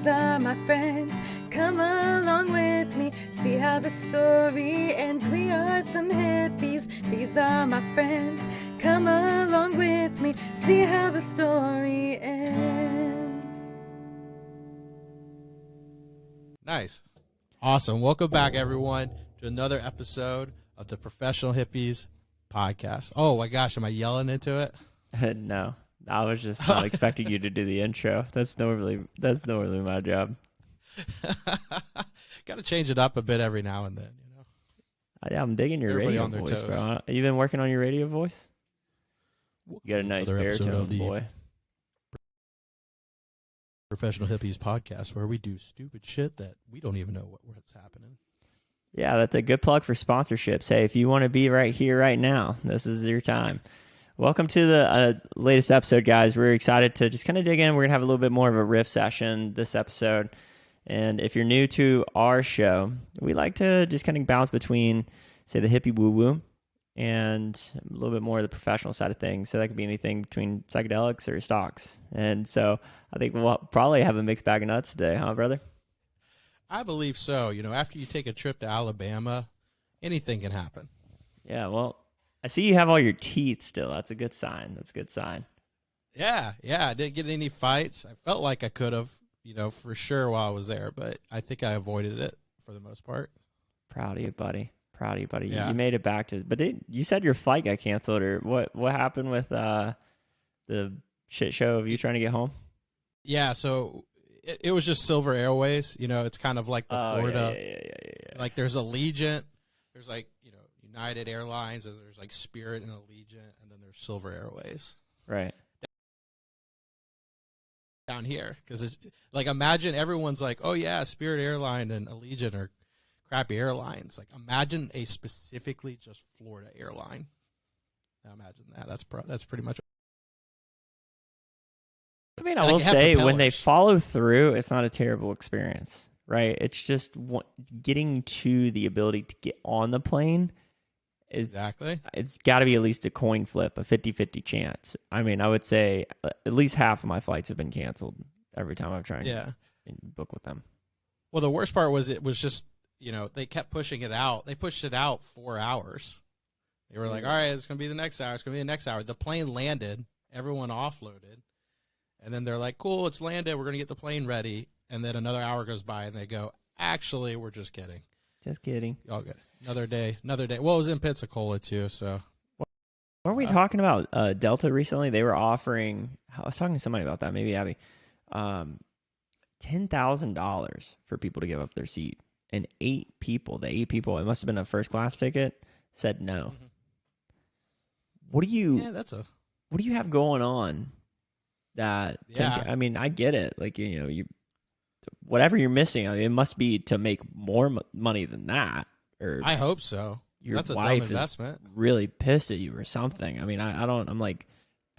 These are my friends. Come along with me. See how the story ends. We are some hippies. These are my friends. Come along with me. See how the story ends. Nice. Awesome. Welcome back, everyone, to another episode of the Professional Hippies podcast. Oh, my gosh. Am I yelling into it? No, I was just not expecting you to do the intro. That's normally my job. Got to change it up a bit every now and then, you know. I'm digging your Everybody radio on their voice, toes. bro. Have you been working on your radio voice? You got a nice Another episode baritone, of the boy. Professional Hippies podcast, where we do stupid shit that we don't even know what's happening. Yeah, that's a good plug for sponsorships. Hey, if you want to be right here, right now, this is your time. Welcome to the latest episode, guys. We're excited to just kind of dig in. We're going to have a little bit more of a riff session this episode. And if you're new to our show, we like to just kind of bounce between, say, the hippie woo-woo and a little bit more of the professional side of things. So that could be anything between psychedelics or stocks. And so I think we'll probably have a mixed bag of nuts today, huh, brother? I believe so. You know, after you take a trip to Alabama, anything can happen. Yeah, well, I see you have all your teeth still. That's a good sign. That's a good sign. Yeah. I didn't get any fights. I felt like I could have, you know, for sure while I was there, but I think I avoided it for the most part. Proud of you, buddy. Proud of you, buddy. Yeah. You made it back to, but you said your flight got canceled, or what happened with the shit show of you trying to get home? Yeah, so it was just Silver Airways. You know, it's kind of like the Florida. Yeah. Like there's Allegiant, there's like, you know, United Airlines, and there's like Spirit and Allegiant, and then there's Silver Airways. Right. Down here, because it's like, imagine everyone's like, oh yeah, Spirit Airline and Allegiant are crappy airlines. Like, imagine a specifically just Florida airline. Now imagine that. That's pretty much. I mean, I Like, will it had say when they propellers. follow through, it's not a terrible experience, right? It's just getting to the ability to get on the plane. Exactly. It's got to be at least a coin flip, a 50-50 chance. I mean, I would say at least half of my flights have been canceled every time I've tried to book with them. Well, the worst part was it was just, you know, they kept pushing it out. They pushed it out 4 hours. They were like, all right, it's going to be the next hour. It's going to be the next hour. The plane landed. Everyone offloaded. And then they're like, cool, it's landed. We're going to get the plane ready. And then another hour goes by, and they go, actually, we're just kidding. Just kidding. All good. Another day. Well, it was in Pensacola, too, so. Weren't we talking about Delta recently? They were offering, I was talking to somebody about that, maybe Abby, $10,000 for people to give up their seat. And the eight people, it must have been a first class ticket, said no. Mm-hmm. What do you have going on that, I mean, I get it. Like, you know, whatever you're missing, I mean, it must be to make more money than that. Or I hope so. That's a dumb investment. Really pissed at you or something. I mean, I'm like,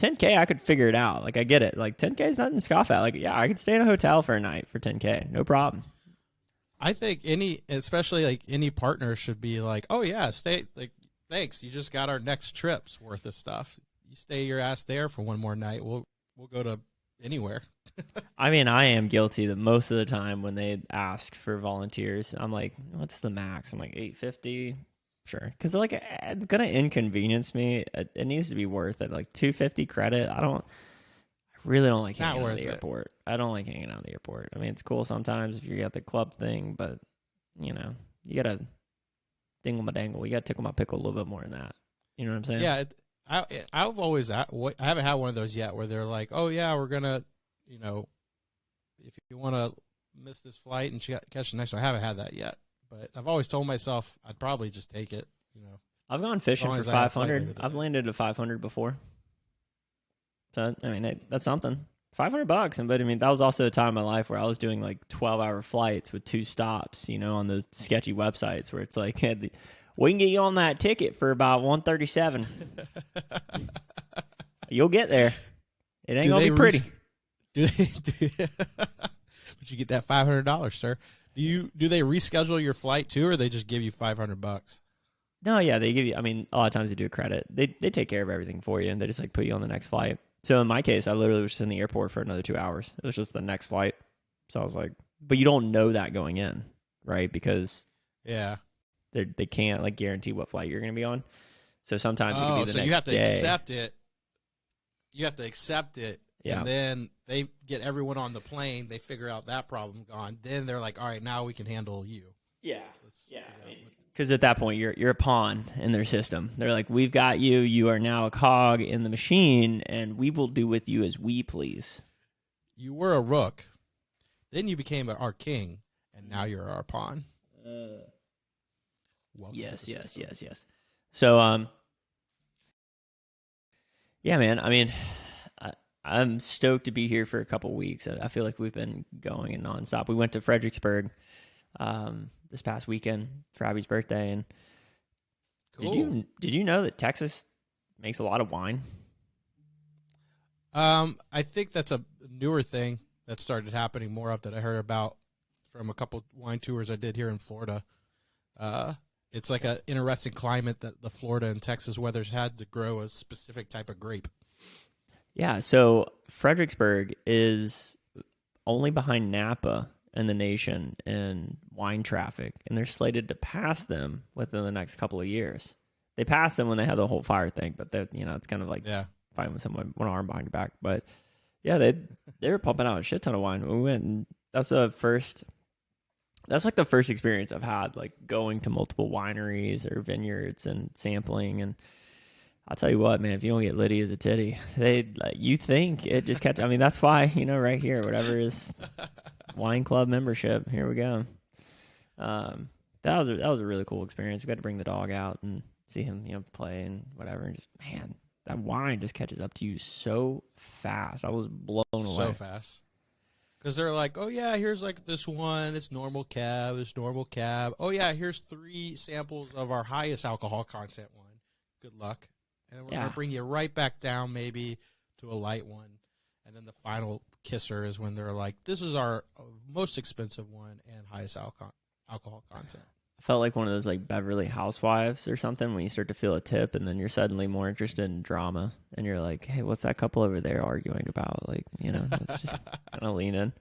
$10K, I could figure it out. Like, I get it. Like, $10K is nothing to scoff at. Like, yeah, I could stay in a hotel for a night for $10K. No problem. I think especially like any partner should be like, oh yeah, stay, like, thanks. You just got our next trip's worth of stuff. You stay your ass there for one more night. We'll go to anywhere. I mean, I am guilty that most of the time when they ask for volunteers, I'm like, what's the max? I'm like, $850. Sure. Because, like, it's going to inconvenience me. It needs to be worth it. Like, $250 credit. I really don't like hanging out at the airport. I don't like hanging out at the airport. I mean, it's cool sometimes if you got the club thing, but, you know, you got to dingle my dangle. You got to tickle my pickle a little bit more than that. You know what I'm saying? Yeah. I've always, I haven't had one of those yet where they're like, oh yeah, we're going to, you know, if you want to miss this flight and catch the next one. I haven't had that yet, but I've always told myself I'd probably just take it, you know. I've gone fishing for 500. I've landed at 500 before. So, I mean, that's something. $500. But I mean, that was also a time in my life where I was doing like 12-hour flights with 2 stops, you know, on those sketchy websites where it's like, we can get you on that ticket for about $137. You'll get there. It ain't going to be pretty. But you get that $500, sir. Do they reschedule your flight too, or they just give you $500? No, yeah, they give you. I mean, a lot of times they do a credit. They take care of everything for you, and they just like put you on the next flight. So in my case, I literally was just in the airport for another 2 hours. It was just the next flight. So I was like, but you don't know that going in, right? Because Yeah. they can't like guarantee what flight you're going to be on. So sometimes it could be the so next you have to day. accept it. You have to accept it, Yeah. and then they get everyone on the plane. They figure out that problem gone. Then they're like, all right, now we can handle you. Yeah. Let's Yeah. figure out what- Because at that point, you're a pawn in their system. They're like, we've got you. You are now a cog in the machine, and we will do with you as we please. You were a rook. Then you became our king, and now you're our pawn. Welcome to Yes, the yes, system. yes, yes. So, yeah, man. I mean, I'm stoked to be here for a couple weeks. I feel like we've been going nonstop. We went to Fredericksburg this past weekend for Abby's birthday, and Cool. did you know that Texas makes a lot of wine? I think that's a newer thing that started happening more of that I heard about from a couple wine tours I did here in Florida. It's like an interesting climate that the Florida and Texas weathers had to grow a specific type of grape. Yeah, so Fredericksburg is only behind Napa in the nation in wine traffic, and they're slated to pass them within the next couple of years. They passed them when they had the whole fire thing, but it's kind of like fighting with someone one arm behind your back. But yeah, they were pumping out a shit ton of wine. We went, and that's like the first experience I've had, like going to multiple wineries or vineyards and sampling. And I'll tell you what, man, if you don't get litty as a titty, you think it just catch. I mean, that's why, right here, whatever is wine club membership. Here we go. That was a really cool experience. We got to bring the dog out and see him, play and whatever. And just, man, that wine just catches up to you so fast. I was blown away. So fast. Because they're like, oh, yeah, here's like this one. It's normal cab. It's normal cab. Oh, yeah, here's 3 samples of our highest alcohol content one. Good luck. And we're going to bring you right back down maybe to a light one. And then the final kisser is when they're like, this is our most expensive one and highest alcohol content. I felt like one of those like Beverly Housewives or something when you start to feel a tip and then you're suddenly more interested in drama and you're like, hey, what's that couple over there arguing about? Like, let's just kind of lean in.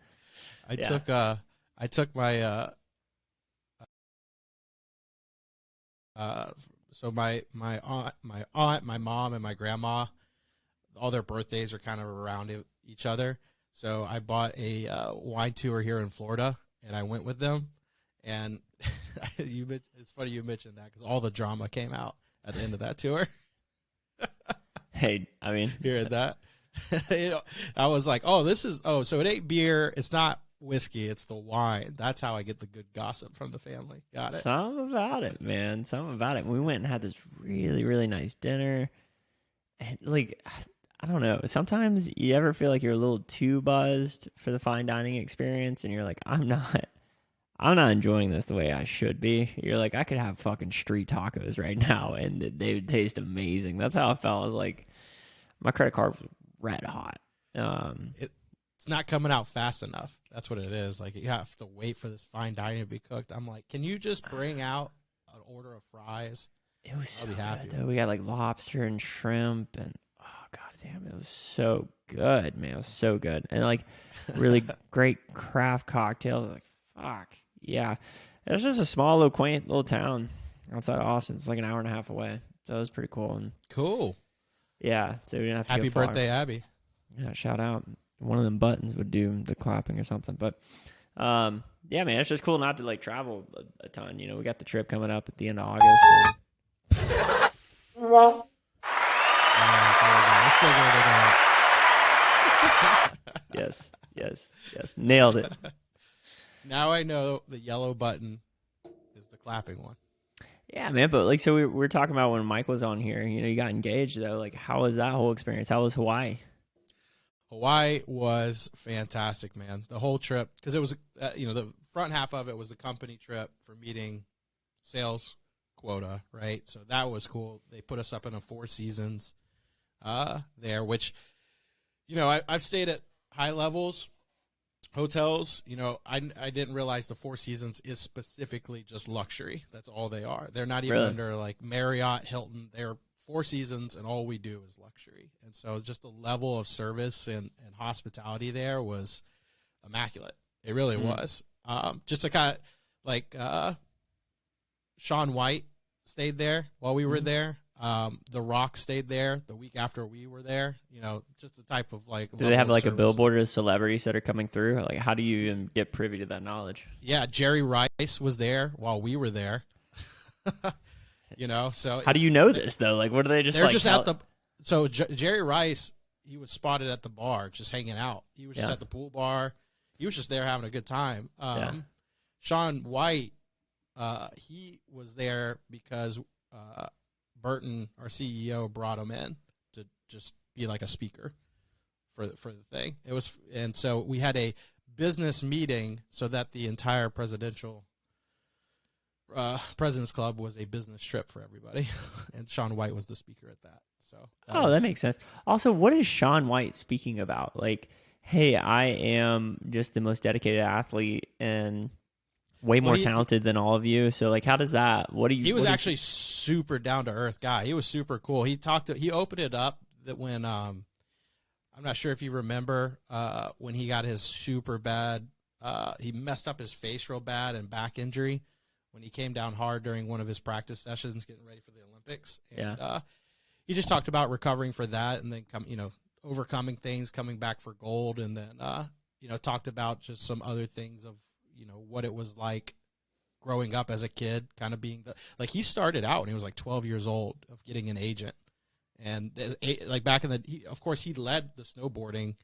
I took my so my aunt, my mom, and my grandma, all their birthdays are kind of around each other. So I bought a wine tour here in Florida, and I went with them. And it's funny you mentioned that because all the drama came out at the end of that tour. Hey, I mean, hearing that, I was like, so it ain't beer, it's not whiskey, it's the wine. That's how I get the good gossip from the family. Got it. Something about it, man. Something about it. We went and had this really, really nice dinner. And like, I don't know. Sometimes you ever feel like you're a little too buzzed for the fine dining experience and you're like, I'm not enjoying this the way I should be. You're like, I could have fucking street tacos right now and they would taste amazing. That's how I felt. I was like, my credit card was red hot. It's not coming out fast enough. That's what it is. Like, you have to wait for this fine dining to be cooked. I'm like, can you just bring out an order of fries? It was so be happy. good, though. We got like lobster and shrimp and oh god damn, it was so good, man. It was so good. And like really great craft cocktails. I was like, fuck. Yeah. It was just a small little quaint little town outside of Austin. It's like an hour and a half away. So it was pretty cool. And cool. yeah. So we didn't have to Happy go far. birthday, Abby. Yeah, shout out. One of them buttons would do the clapping or something. But yeah, man, it's just cool not to like travel a ton. We got the trip coming up at the end of August. Yes. Nailed it. Now I know the yellow button is the clapping one. Yeah, man. But like, so we were talking about when Mike was on here, you got engaged though. Like, how was that whole experience? How was Hawaii? Hawaii was fantastic, man. The whole trip, because it was, the front half of it was the company trip for meeting sales quota, right? So that was cool. They put us up in a 4 Seasons there, which, I've stayed at high levels hotels. I didn't realize the 4 Seasons is specifically just luxury. That's all they are. They're not even under like Marriott, Hilton. They're 4 Seasons, and all we do is luxury. And so just the level of service and hospitality there was immaculate. It really was. Just to kind of like Shaun White stayed there while we were there. The Rock stayed there the week after we were there. You know, just the type of like. Do they have like a billboard of celebrities that are coming through? Like, how do you even get privy to that knowledge? Yeah, Jerry Rice was there while we were there. You know, so how do you know this though? Like, what are they just? They're like, just at the. So Jerry Rice, he was spotted at the bar just hanging out. He was just at the pool bar. He was just there having a good time. Shaun White, he was there because Burton, our CEO, brought him in to just be like a speaker for the thing. It was, and so we had a business meeting so that the entire President's Club was a business trip for everybody, and Shaun White was the speaker at that. So that makes sense. Also, what is Shaun White speaking about? Like, hey, I am just the most dedicated athlete and way more talented than all of you. So, like, how does that? What do you? He was actually super down to earth guy. He was super cool. He opened it up that when I'm not sure if you remember when he got his super bad. He messed up his face real bad and back injury when he came down hard during one of his practice sessions getting ready for the Olympics. And, he just talked about recovering for that and then overcoming things, coming back for gold, and then talked about just some other things of what it was like growing up as a kid, kind of being he started out when he was like 12 years old of getting an agent, and like back in of course he led the snowboarding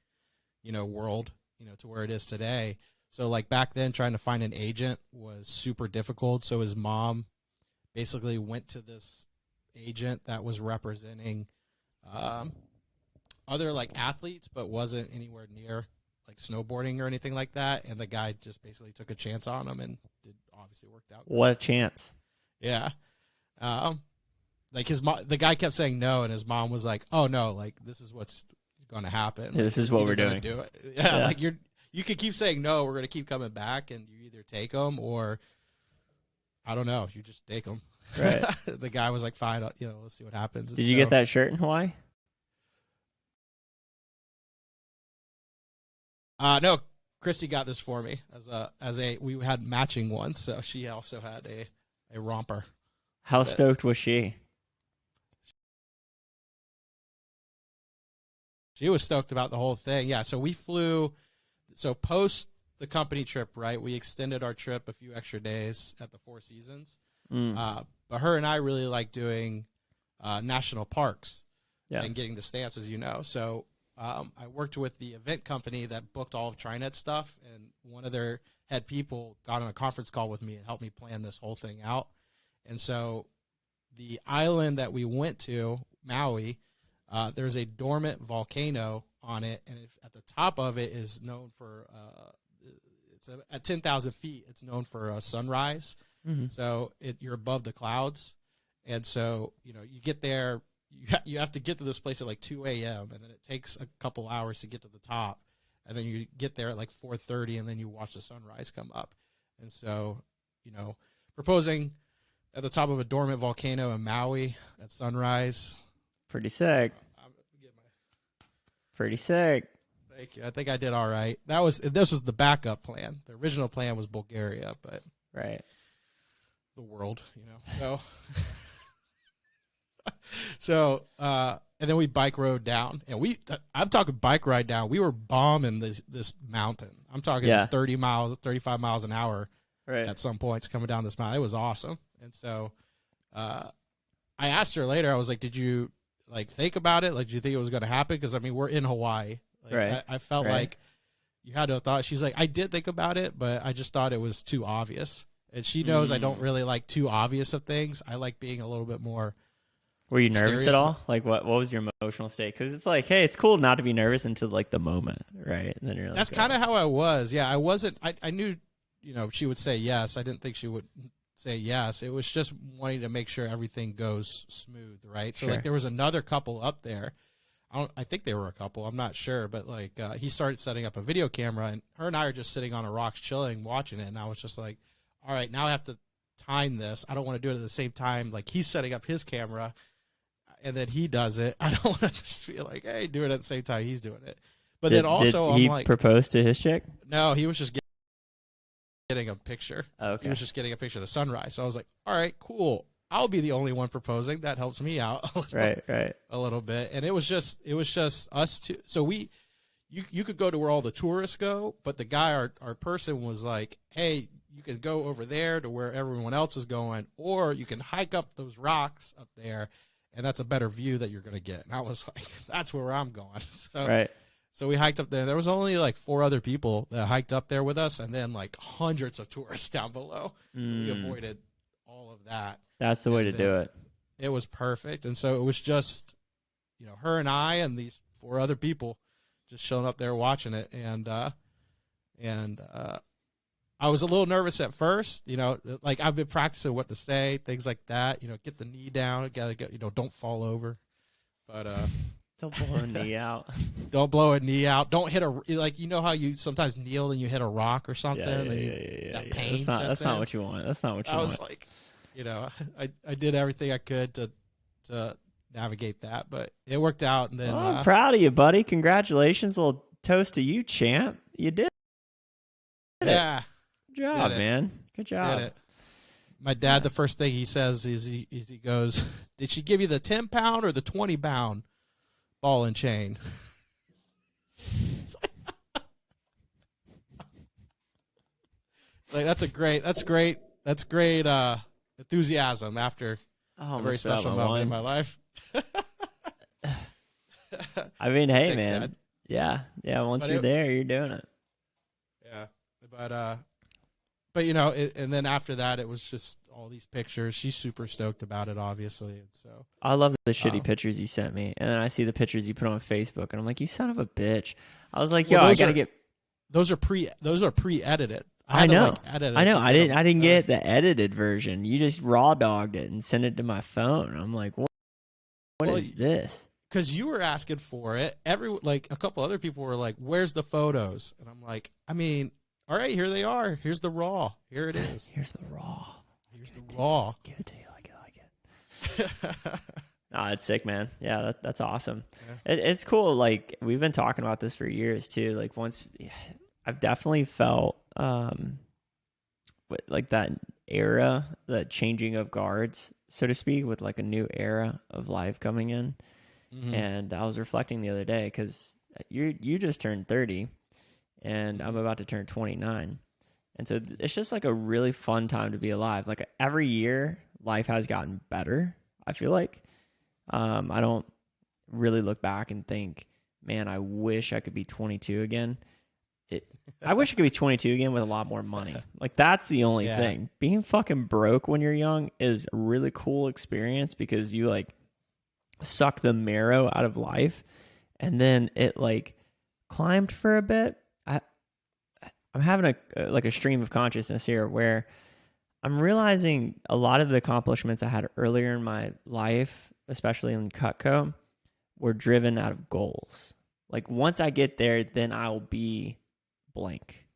world to where it is today. So like back then trying to find an agent was super difficult. So his mom basically went to this agent that was representing other like athletes, but wasn't anywhere near like snowboarding or anything like that. And the guy just basically took a chance on him, and it obviously worked out. What a chance! Yeah, like the guy kept saying no, and his mom was like, "Oh no, like this is what's going to happen. Yeah, this is what we're doing. Do it. Yeah, like you could keep saying no, we're going to keep coming back, and you either take them or I don't know, you just take them." Right. The guy was like, "Fine, let's see what happens." Did you get that shirt in Hawaii? No, Christy got this for me we had matching ones, so she also had a romper. How stoked was she? She was stoked about the whole thing. Yeah, so we flew. So post the company trip, right? We extended our trip a few extra days at the Four Seasons. But her and I really like doing national parks and getting the stamps, as you know. So I worked with the event company that booked all of TriNet stuff, and one of their head people got on a conference call with me and helped me plan this whole thing out. And so the island that we went to, Maui, there's a dormant volcano on it, and at the top of it is known for at 10,000 feet. It's known for a sunrise. Mm-hmm. So you're above the clouds, and so you get there. You have to get to this place at like 2 a.m. and then it takes a couple hours to get to the top, and then you get there at like 4:30, and then you watch the sunrise come up. And so proposing at the top of a dormant volcano in Maui at sunrise, pretty sick. Pretty sick. Thank you. I think I did all right. This was the backup plan. The original plan was Bulgaria, but right. The world, so and then we bike rode down, and I'm talking bike ride down. We were bombing this mountain. I'm talking 30 miles, 35 miles an hour at some points coming down this mountain. It was awesome. And so I asked her later, I was like, did you like think about it? Like, do you think it was going to happen? Because I mean, we're in Hawaii. Like, I felt like you had to have thought. She's like, I did think about it, but I just thought it was too obvious. And she knows I don't really like too obvious of things. I like being a little bit more. Were you nervous at all? Like, what was your emotional state? Because it's like, hey, it's cool not to be nervous until like the moment, right? And then you're like, that's kind of how I was. Yeah, I wasn't. I knew, she would say yes. I didn't think she would say yes. It was just wanting to make sure everything goes smooth, right? So like, there was another couple up there. I think they were a couple. I'm not sure, but like he started setting up a video camera, and her and I are just sitting on a rock, chilling, watching it, and I was just like, all right, now I have to time this. I don't want to do it at the same time. Like he's setting up his camera, and then he does it. I don't want to just feel like, hey, do it at the same time he's doing it. But then also, did he I'm like, propose to his chick? No, he was just getting a picture. Okay. He was just getting a picture of the sunrise. So I was like, all right, cool. I'll be the only one proposing. That helps me out Right. a little bit. And it was just us two. So you could go to where all the tourists go, but the guy, our person was like, hey, you can go over there to where everyone else is going, or you can hike up those rocks up there, and that's a better view that you're going to get. And I was like, that's where I'm going. So we hiked up there. There was only like 4 other people that hiked up there with us, and then like hundreds of tourists down below. So we avoided all of that. That's the way to do it. It was perfect. And so it was just, her and I and these 4 other people just showing up there watching it. And I was a little nervous at first, like I've been practicing what to say, things like that, get the knee down, gotta get, don't fall over. But don't blow a knee out. Don't blow a knee out. Don't hit how you sometimes kneel and you hit a rock or something. Yeah. Pain that's not what you want. That's not what you want. I was like, I did everything I could to navigate that, but it worked out. And then I'm proud of you, buddy. Congratulations. A little toast to you, champ. You did it. Yeah. Good job, man. Good job. Did it. My dad, the first thing he says is he goes, did she give you the 10-pound or the 20-pound ball and chain? Like that's great enthusiasm after a very special moment in my life. I mean, hey, Thanks, man. Dad. Yeah. Once you're there, you're doing it. Yeah, but and then after that, it was just all these pictures. She's super stoked about it, obviously, and so I love the shitty pictures you sent me, and then I see the pictures you put on Facebook, and I'm like, you son of a bitch. I was like, I gotta get. Those are pre-edited. I know. I know. I didn't get the edited version. You just raw dogged it and sent it to my phone. I'm like, what is this? Because you were asking for it. A couple other people were like, "Where's the photos?" And I'm like, I mean, all right, here they are. Here's the raw. Here it is. Here's the raw. Here's the raw. Give it to you like it. Nah, it's sick, man. Yeah, that's awesome. Yeah. It's cool. Like we've been talking about this for years too. Like I've definitely felt like that era, that changing of guards, so to speak, with like a new era of life coming in. Mm-hmm. And I was reflecting the other day because you just turned 30 and I'm about to turn 29. And so it's just like a really fun time to be alive. Like every year life has gotten better. I feel like I don't really look back and think, man, I wish I could be 22 again. I wish I could be 22 again with a lot more money. Like that's the only thing. Being fucking broke when you're young is a really cool experience because you like suck the marrow out of life, and then it like climbed for a bit. I'm having a stream of consciousness here where I'm realizing a lot of the accomplishments I had earlier in my life, especially in Cutco, were driven out of goals. Like once I get there, then I'll be blank.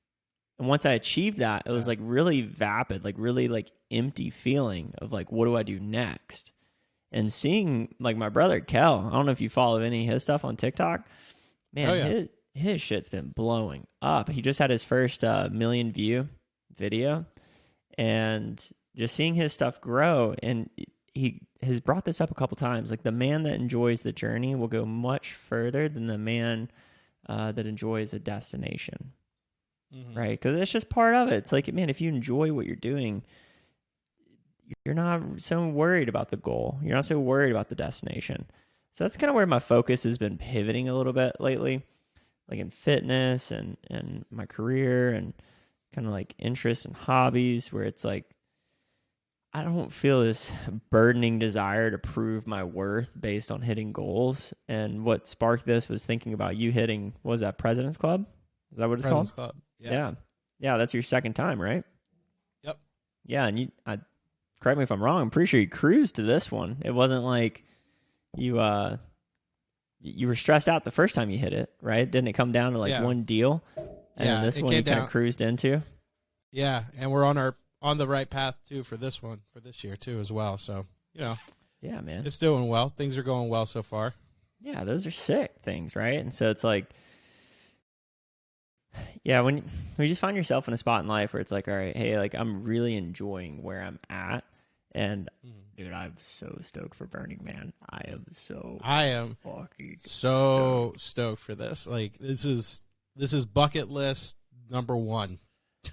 And once I achieved that, it was like really vapid, like really like empty feeling of like, what do I do next? And seeing like my brother Kel, I don't know if you follow any of his stuff on TikTok, man, his shit's been blowing up. He just had his first million view video, and just seeing his stuff grow, and he has brought this up a couple times. Like the man that enjoys the journey will go much further than the man that enjoys a destination. Mm-hmm. Right? Because it's just part of it. It's like, man, if you enjoy what you're doing, you're not so worried about the goal. You're not so worried about the destination. So that's kind of where my focus has been pivoting a little bit lately, like in fitness and my career and kind of like interests and hobbies, where it's like, I don't feel this burdening desire to prove my worth based on hitting goals. And what sparked this was thinking about you hitting, what was that, President's Club? Is that what it's President's called? Club. Yeah. That's your second time, right? Yep. Yeah. And correct me if I'm wrong, I'm pretty sure you cruised to this one. It wasn't like you were stressed out the first time you hit it, right? Didn't it come down to like one deal? And then this one you kind of cruised into? Yeah. And we're on the right path too for this one, for this year too as well. So, yeah, man, it's doing well. Things are going well so far. Yeah, those are sick things, right? And so it's like, Yeah, when you just find yourself in a spot in life where it's like, all right, hey, like I'm really enjoying where I'm at, and dude, I'm so stoked for Burning Man. I am fucking so stoked for this. Like this is bucket list number one.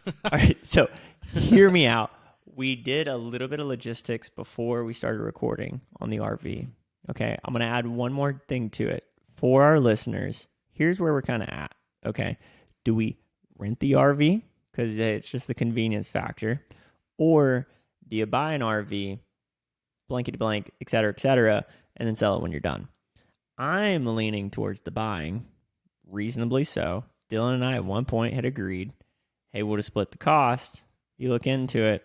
All right, so hear me out. We did a little bit of logistics before we started recording on the RV. Okay, I'm going to add one more thing to it. For our listeners, here's where we're kind of at. Okay, do we rent the RV because it's just the convenience factor? Or do you buy an RV, blankety blank, et cetera, and then sell it when you're done? I'm leaning towards the buying, reasonably so. Dylan and I at one point had agreed, hey, we'll just split the cost. You look into it.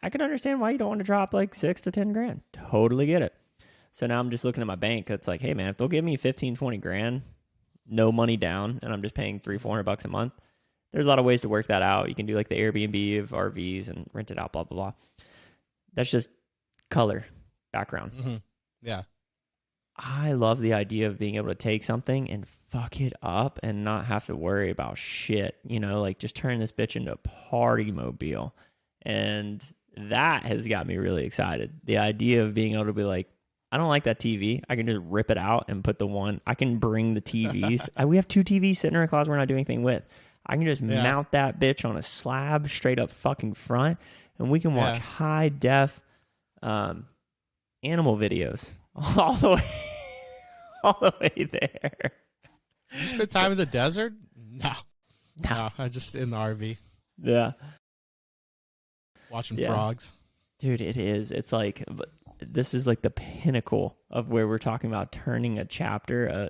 I can understand why you don't want to drop like $6 to $10 grand. Totally get it. So now I'm just looking at my bank. It's like, hey man, if they'll give me 15, 20 grand, no money down, and I'm just paying $300-400 a month, there's a lot of ways to work that out. You can do like the Airbnb of RVs and rent it out, blah, blah, blah. That's just color, background. Mm-hmm. Yeah. I love the idea of being able to take something and fuck it up and not have to worry about shit, like just turn this bitch into a party mobile. And that has got me really excited. The idea of being able to be like, I don't like that TV. I can just rip it out and put the one. I can bring the TVs. We have 2 TVs sitting in our closet we're not doing anything with. I can just mount that bitch on a slab straight up fucking front, and we can watch high def animal videos all the way there. You spend time in the desert? No, I just in the RV. Yeah. Watching frogs. Dude, it is. It's like, this is like the pinnacle of where we're talking about turning a chapter,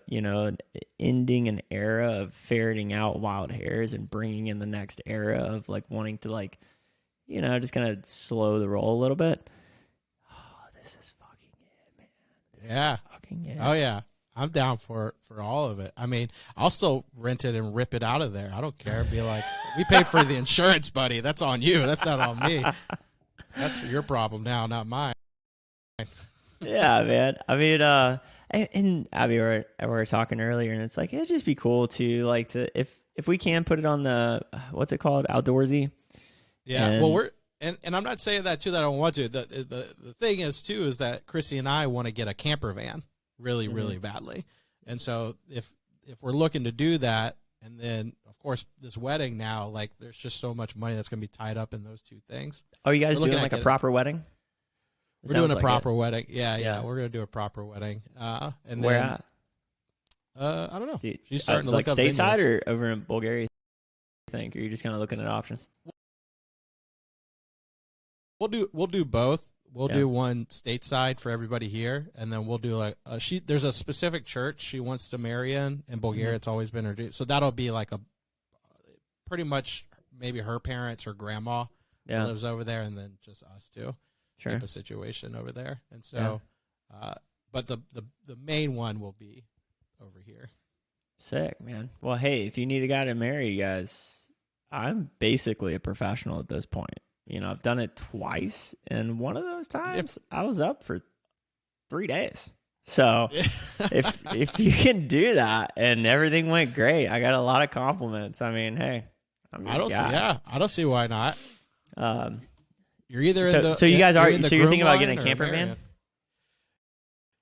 ending an era of ferreting out wild hares and bringing in the next era of like wanting to like, just kind of slow the roll a little bit. Oh, this is fucking it, man. This is fucking it. Oh, yeah. I'm down for all of it. I mean, I'll still rent it and rip it out of there. I don't care. Be like, we paid for the insurance, buddy. That's on you. That's not on me. That's your problem now, not mine. Yeah, man. I mean, and Abby, we were talking earlier, and it's like it'd just be cool to if we can put it on the what's it called, outdoorsy. Yeah. And I'm not saying that too that I don't want to. The thing is too is that Chrissy and I want to get a camper van really, really badly. And so if we're looking to do that, and then of course this wedding now, like there's just so much money that's going to be tied up in those two things. Oh, you guys doing like a proper wedding? We're doing a proper wedding. Yeah. We're going to do a proper wedding. And where then, at? I don't know. Dude, she's starting to like look up stateside venues. or over in Bulgaria, you think? Or are you just kind of looking at options? We'll do both. We'll do one stateside for everybody here, and then we'll do like there's a specific church she wants to marry in Bulgaria. Mm-hmm. It's always been her, so that'll be like a pretty much maybe her parents or grandma lives over there, and then just us two. Sure. Type of situation over there, and so, but the main one will be over here. Sick, man. Well, hey, if you need a guy to marry you guys, I'm basically a professional at this point. I've done it twice, and one of those times I was up for 3 days. So if you can do that and everything went great, I got a lot of compliments. I mean, hey, I don't see why not. You're either so you guys are you're thinking about getting a camper van?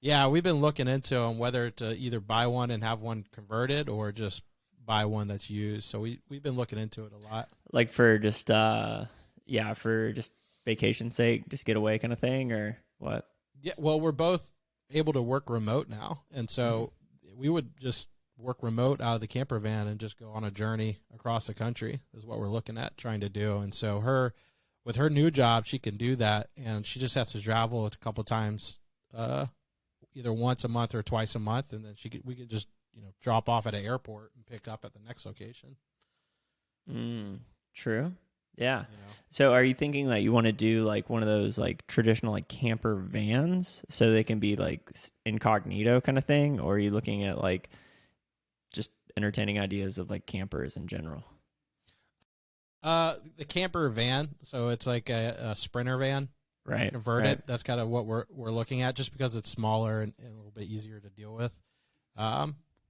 Yeah, we've been looking into whether to either buy one and have one converted or just buy one that's used. So we've been looking into it a lot. Like for just for just vacation sake, just get away kind of thing, or what? Yeah, well, we're both able to work remote now, and so we would just work remote out of the camper van and just go on a journey across the country is what we're looking at trying to do. And so with her new job, she can do that, and she just has to travel a couple times, either once a month or twice a month, and then we could just drop off at an airport and pick up at the next location. True. Yeah. So are you thinking that you want to do like one of those like traditional like camper vans so they can be like incognito kind of thing? Or are you looking at like just entertaining ideas of like campers in general? The camper van. So it's like a Sprinter van. Right. Converted. Right. That's kind of what we're looking at just because it's smaller and a little bit easier to deal with.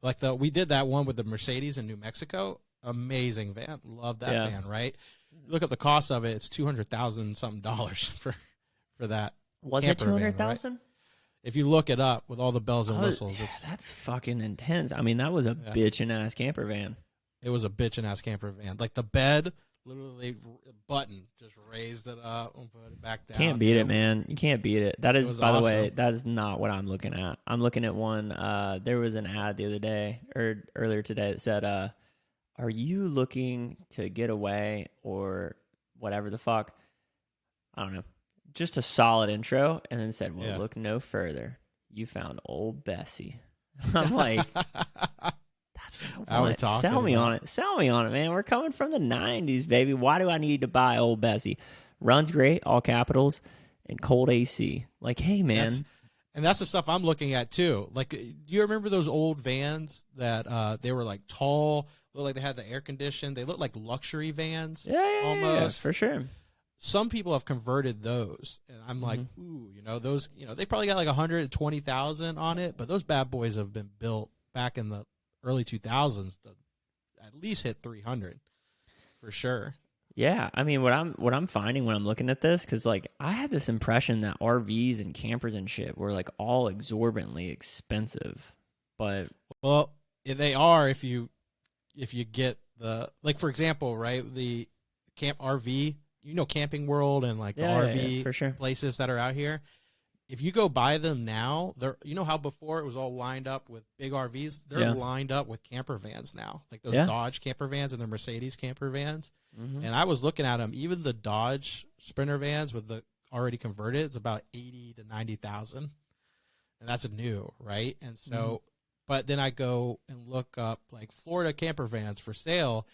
Like we did that one with the Mercedes in New Mexico. Amazing van. Love that van, right? Look up the cost of it. It's $200,000 something for that. Was it 200,000? Right? If you look it up with all the bells and whistles, that's fucking intense. I mean, that was a bitchin' ass camper van. It was a bitchin' ass camper van. Like the bed, literally button, just raised it up and put it back down. Can't beat it, man. You can't beat it. That is, by awesome. the way, that is not what I'm looking at. I'm looking at one. There was an ad the other day or earlier today that said, "Are you looking to get away or whatever the fuck?" I don't know. Just a solid intro, and then said, "Well, look no further. You found old Bessie." I'm like, that's what I want. Sell me on it. Sell me on it, man. We're coming from the 90s, baby. Why do I need to buy old Bessie? Runs great, all capitals, and cold AC. Like, hey, man. That's the stuff I'm looking at, too. Like, do you remember those old vans that they were, like, tall, looked like they had the air conditioned? They looked like luxury vans. Yeah, almost. For sure. Some people have converted those, and I'm like, ooh, those, they probably got like 120,000 on it, but those bad boys have been built back in the early 2000s to at least hit 300 for sure. Yeah, I mean, what I'm finding when I'm looking at this, because like I had this impression that RVs and campers and shit were like all exorbitantly expensive, but they are if you get the, like, for example, right, the camp RV. Camping World and like the RV for sure. places that are out here. If you go buy them now, they're, how before it was all lined up with big RVs? They're lined up with camper vans now, like those Dodge camper vans and the Mercedes camper vans. And I was looking at them, even the Dodge Sprinter vans with the already converted, it's about 80 to 90,000, and that's new, right? And so, but then I go and look up like Florida camper vans for sale,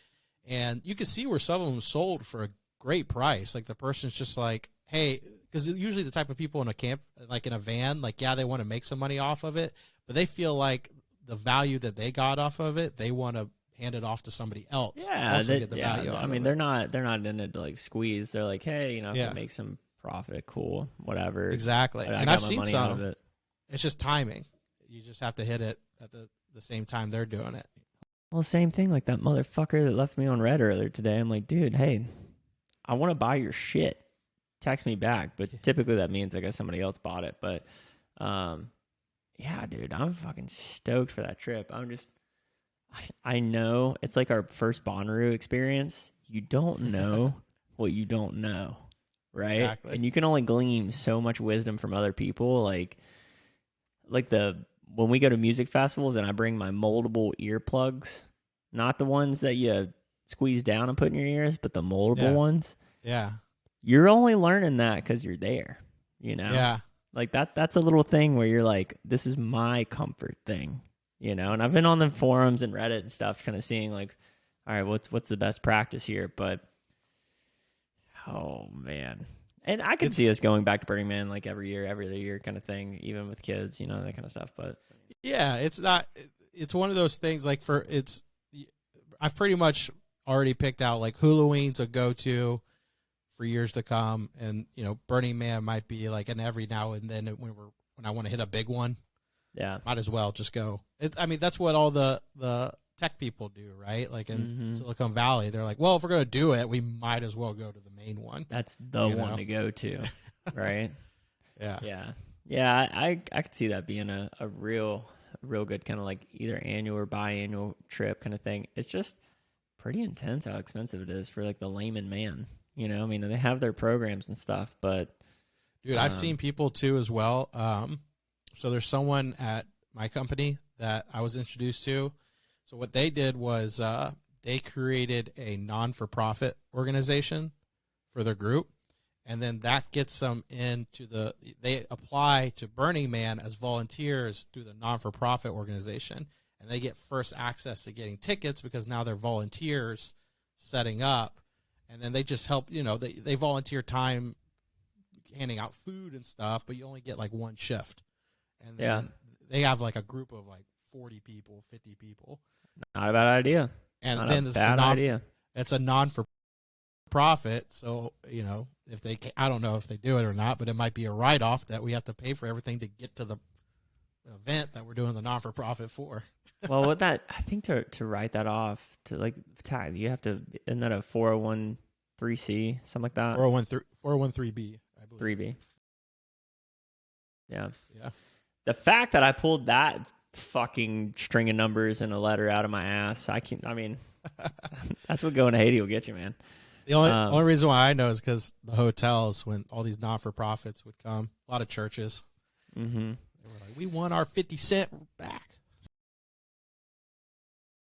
and you can see where some of them sold for a great price. Like the person's just like, hey, because usually the type of people in a camp, like in a van, like, they want to make some money off of it, but they feel like the value that they got off of it, they want to hand it off to somebody else. Yeah, I mean, they're not in it to like squeeze. They're like, hey, if I make some profit, cool, whatever. Exactly. And I've seen some of it. It's just timing. You just have to hit it at the same time they're doing it. Well, same thing like that motherfucker that left me on red earlier today. I'm like, dude, hey, I want to buy your shit. Text me back. But typically that means I guess somebody else bought it. But yeah, dude, I'm fucking stoked for that trip. I know it's like our first Bonnaroo experience. You don't know what you don't know, right? Exactly. And you can only glean so much wisdom from other people. Like when we go to music festivals and I bring my moldable earplugs, not the ones that you squeeze down and put in your ears, but the moldable ones. Yeah. You're only learning that because you're there, Yeah. Like that's a little thing where you're like, this is my comfort thing, And I've been on the forums and Reddit and stuff kind of seeing like, all right, what's the best practice here? But, oh, man. And I could see us going back to Burning Man like every other year kind of thing, even with kids, that kind of stuff. But yeah, it's one of those things like I've pretty much already picked out like Halloween to go to for years to come, and Burning Man might be like an every now and then when I want to hit a big one. Yeah, might as well just go. That's what all the tech people do, right? Like in Silicon Valley, they're like, well, if we're gonna do it, we might as well go to the main one. That's the one to go to, right? Yeah. I could see that being a real good kind of like either annual or biannual trip kind of thing. It's just pretty intense how expensive it is for like the layman man. I mean, they have their programs and stuff, but dude, I've seen people too as well. So there's someone at my company that I was introduced to. So what they did was they created a non-for-profit organization for their group, and then that gets them they apply to Burning Man as volunteers through the non-for-profit organization, and they get first access to getting tickets because now they're volunteers setting up, and then they just help, they volunteer time handing out food and stuff, but you only get like one shift. And then they have like a group of like 40 people, 50 people. Not a bad idea. And Not then a bad idea. It's a non-for-profit, so if they, I don't know if they do it or not, but it might be a write-off that we have to pay for everything to get to the event that we're doing the non-for-profit for. Well, with that, I think to write that off to like tag, you have to, isn't that a 401(c), something like that? 401(b), I believe. 3B. Yeah. Yeah. The fact that I pulled that fucking string of numbers in a letter out of my ass, that's what going to Haiti will get you, man. The only reason why I know is because the hotels, when all these non-for-profits would come, a lot of churches, Mm-hmm. they were like, we want our 50 cent back.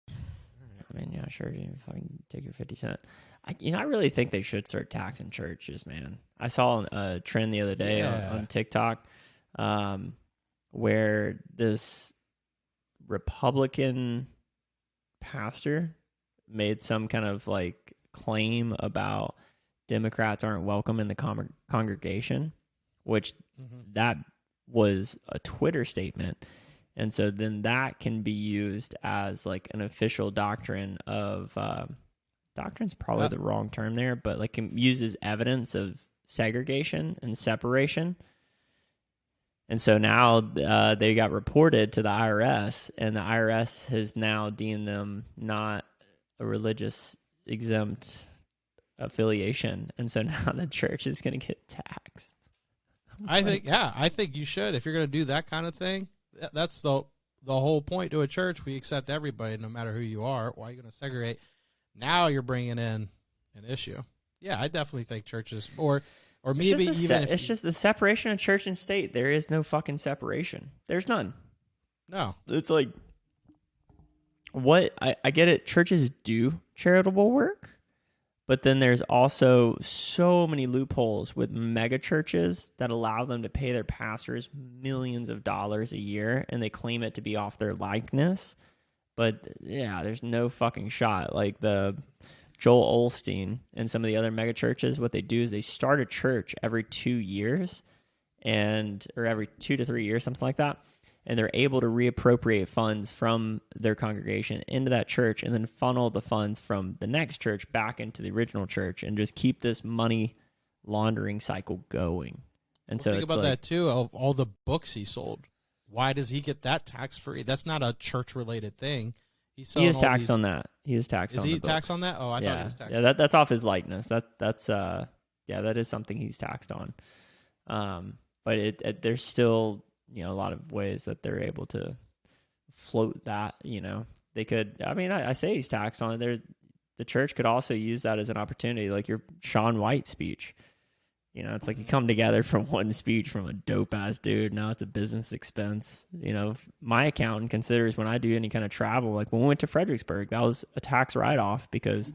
I mean, yeah, sure. You fucking take your 50 cent. I really think they should start taxing churches, man. I saw a trend the other day on TikTok where this Republican pastor made some kind of like claim about Democrats aren't welcome in the congregation, which that was a Twitter statement. And so then that can be used as like an official doctrine of doctrine's probably the wrong term there, but like used as evidence of segregation and separation. And so now they got reported to the IRS, and the IRS has now deemed them not a religious exempt affiliation. And so now the church is going to get taxed. I think you should. If you're going to do that kind of thing, that's the whole point to a church. We accept everybody, no matter who you are. Why are you going to segregate? Now you're bringing in an issue. Yeah, I definitely think churches, or maybe it's just the separation of church and state. There is no fucking separation. There's none. No. It's like, what I get it. Churches do charitable work, but then there's also so many loopholes with mega churches that allow them to pay their pastors millions of dollars a year, and they claim it to be off their likeness. But yeah, there's no fucking shot. Like the Joel Osteen and some of the other mega churches, what they do is they start a church every 2 years or every 2 to 3 years, something like that. And they're able to reappropriate funds from their congregation into that church and then funnel the funds from the next church back into the original church and just keep this money laundering cycle going. And so think about that too, of all the books he sold. Why does he get that tax free? That's not a church related thing. He is taxed on that. He is taxed on that. Is he taxed on that? Oh, I thought he was taxed. Yeah, that's off his likeness. That's that is something he's taxed on. But there's still, a lot of ways that they're able to float that. They could. I mean, I say he's taxed on it. The church could also use that as an opportunity, like your Shaun White speech. It's like you come together from one speech from a dope ass dude. Now it's a business expense. My accountant considers when I do any kind of travel, like when we went to Fredericksburg, that was a tax write off because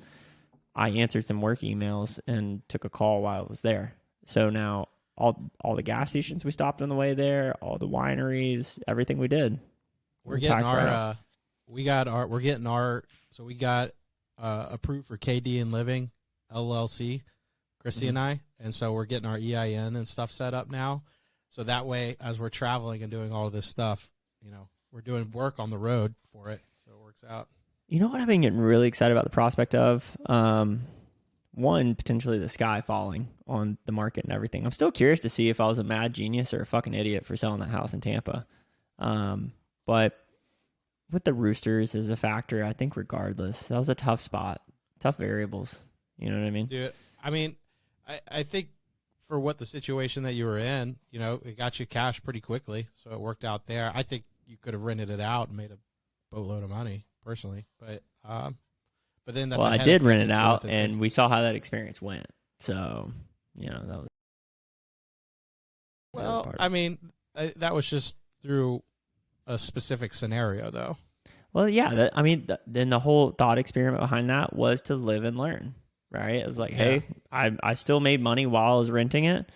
I answered some work emails and took a call while I was there. So now all the gas stations we stopped on the way there, all the wineries, everything we did. We're getting we got approved for KD and Living LLC, Chrissy and I. And so we're getting our EIN and stuff set up now. So that way, as we're traveling and doing all of this stuff, we're doing work on the road for it. So it works out. You know what I've been getting really excited about the prospect of? One, potentially the sky falling on the market and everything. I'm still curious to see if I was a mad genius or a fucking idiot for selling that house in Tampa. But with the roosters as a factor, I think regardless, that was a tough spot, tough variables. You know what I mean? Dude, I mean, I think for what the situation that you were in, it got you cash pretty quickly, so it worked out there. I think you could have rented it out and made a boatload of money, personally. But then that's I did rent it out, and we saw how that experience went. So, that was. Well, I mean, that was just through a specific scenario, though. Well, yeah. Then the whole thought experiment behind that was to live and learn. Right? It was like, hey, I still made money while I was renting it.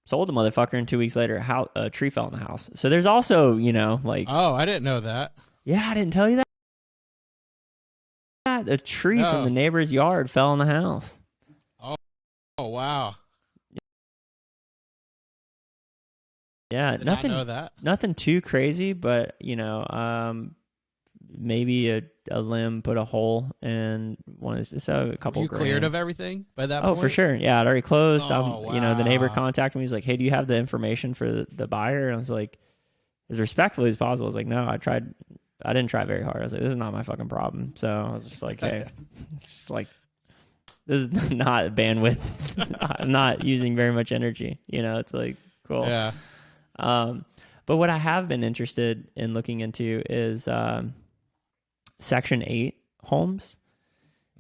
Sold the motherfucker, and 2 weeks later, a tree fell in the house. So there's also, like... Oh, I didn't know that. Yeah, I didn't tell you that. A tree from the neighbor's yard fell in the house. Oh, wow. Yeah, Did not know that. Nothing too crazy, but, maybe a limb put a hole in one of a couple. Were you cleared of everything by that point? Oh, for sure. Yeah, I'd already closed. Oh, wow. The neighbor contacted me. He's like, "Hey, do you have the information for the buyer?" And I was like, as respectfully as possible. I was like, no, I didn't try very hard. I was like, this is not my fucking problem. So I was just like, hey, it's just like, this is not bandwidth. I'm not using very much energy. It's like, cool. Yeah. But what I have been interested in looking into is Section 8 homes.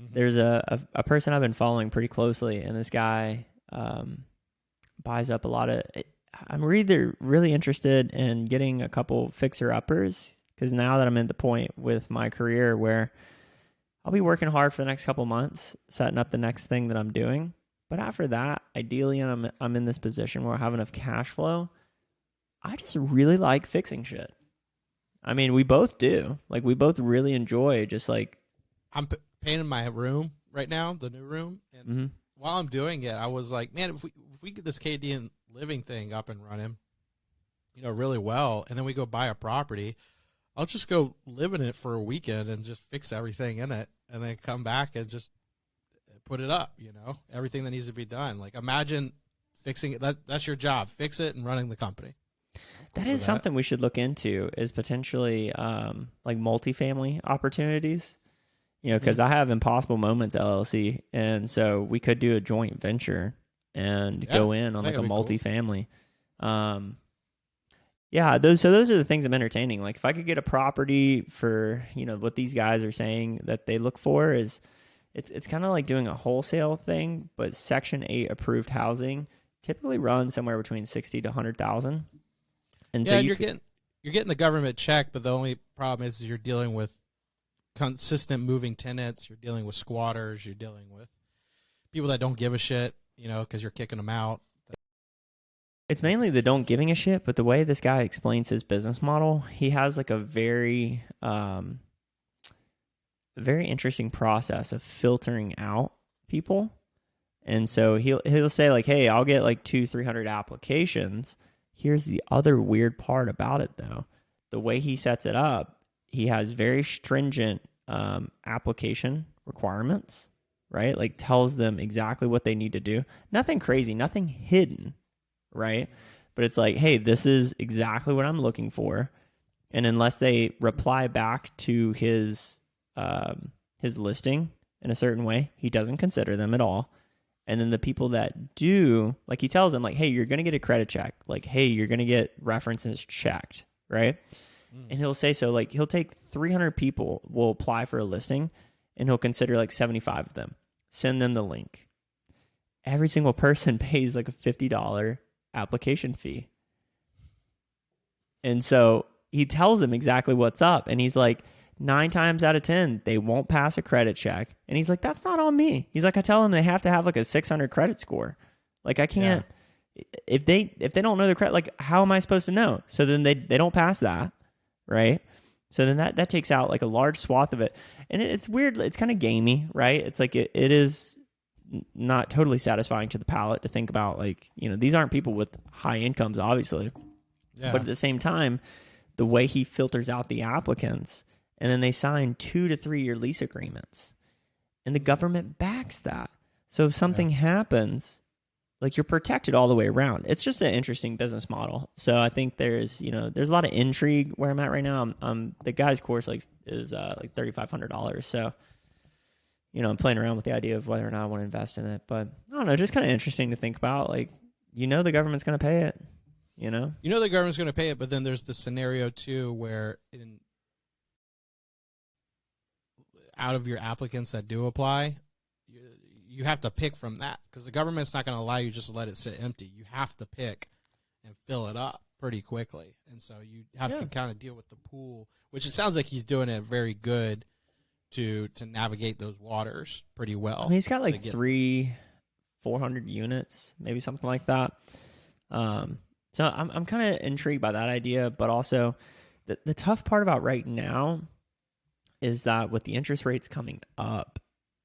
Mm-hmm. There's a person I've been following pretty closely, and this guy buys up a lot of. I'm really interested in getting a couple fixer-uppers, because now that I'm at the point with my career where I'll be working hard for the next couple months, setting up the next thing that I'm doing. But after that, ideally, I'm in this position where I have enough cash flow. I just really like fixing shit. I mean, we both do. Like, we both really enjoy just like. I'm painting my room right now, the new room, and while I'm doing it, I was like, man, if we get this KD living thing up and running, really well, and then we go buy a property, I'll just go live in it for a weekend and just fix everything in it, and then come back and just put it up. Everything that needs to be done. Like, imagine fixing it. That's your job. Fix it and running the company. That is something we should look into, is potentially like multifamily opportunities. Because I have Impossible Moments LLC, and so we could do a joint venture and go in on like a multifamily. Cool. Those are the things I'm entertaining. Like, if I could get a property for what these guys are saying that they look for is, it's kind of like doing a wholesale thing, but Section 8 approved housing typically runs somewhere between 60 to 100,000. And so you're getting the government check, but the only problem is you're dealing with consistent moving tenants. You're dealing with squatters. You're dealing with people that don't give a shit, because you're kicking them out. It's mainly the don't giving a shit, but the way this guy explains his business model, he has like a very, very interesting process of filtering out people. And so he'll say like, hey, I'll get like 200-300 applications. Here's the other weird part about it, though. The way he sets it up, he has very stringent application requirements, right? Like, tells them exactly what they need to do. Nothing crazy, nothing hidden, right? But it's like, hey, this is exactly what I'm looking for. And unless they reply back to his listing in a certain way, he doesn't consider them at all. And then the people that do, like, he tells them, like, hey, you're going to get a credit check. Like, hey, you're going to get references checked, right? And he'll say, so like, he'll take 300 people, will apply for a listing, and he'll consider like 75 of them, send them the link. Every single person pays like a $50 application fee. And so he tells them exactly what's up. And he's like, 9 times out of 10, they won't pass a credit check. And he's like, that's not on me. He's like, I tell them they have to have like a 600 credit score. Like, I can't, if they don't know their credit, like, how am I supposed to know? So then they don't pass that. Right? So then that takes out like a large swath of it. And it's weird. It's kind of gamey, right? It's like, it is not totally satisfying to the palate to think about, like, these aren't people with high incomes, obviously. Yeah. But at the same time, the way he filters out the applicants, and then they sign 2 to 3 year lease agreements, and the government backs that. So if something happens, like, you're protected all the way around. It's just an interesting business model. So I think there's a lot of intrigue where I'm at right now. The guy's course is like $3,500. So, I'm playing around with the idea of whether or not I want to invest in it. But I don't know, just kind of interesting to think about. Like, the government's going to pay it. The government's going to pay it, but then there's the scenario too where out of your applicants that do apply, you have to pick from that, because the government's not going to allow you just to let it sit empty. You have to pick and fill it up pretty quickly. And so you have to kind of deal with the pool, which it sounds like he's doing it very good to navigate those waters pretty well. I mean, he's got like 300-400 units, maybe something like that. So I'm kind of intrigued by that idea, but also the tough part about right now is that with the interest rates coming up,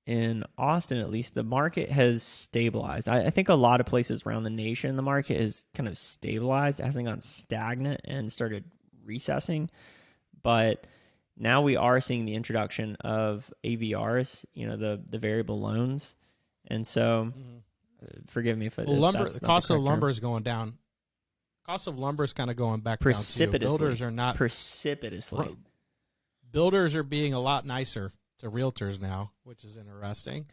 in Austin, at least, the market has stabilized. I think a lot of places around the nation, the market is kind of stabilized. It hasn't gone stagnant and started recessing. But now we are seeing the introduction of AVRs, the variable loans. And so, forgive me if the cost of lumber is going down Cost of lumber is kind of going back down too. Precipitously. Builders are not Precipitously. Builders are being a lot nicer to realtors now, which is interesting.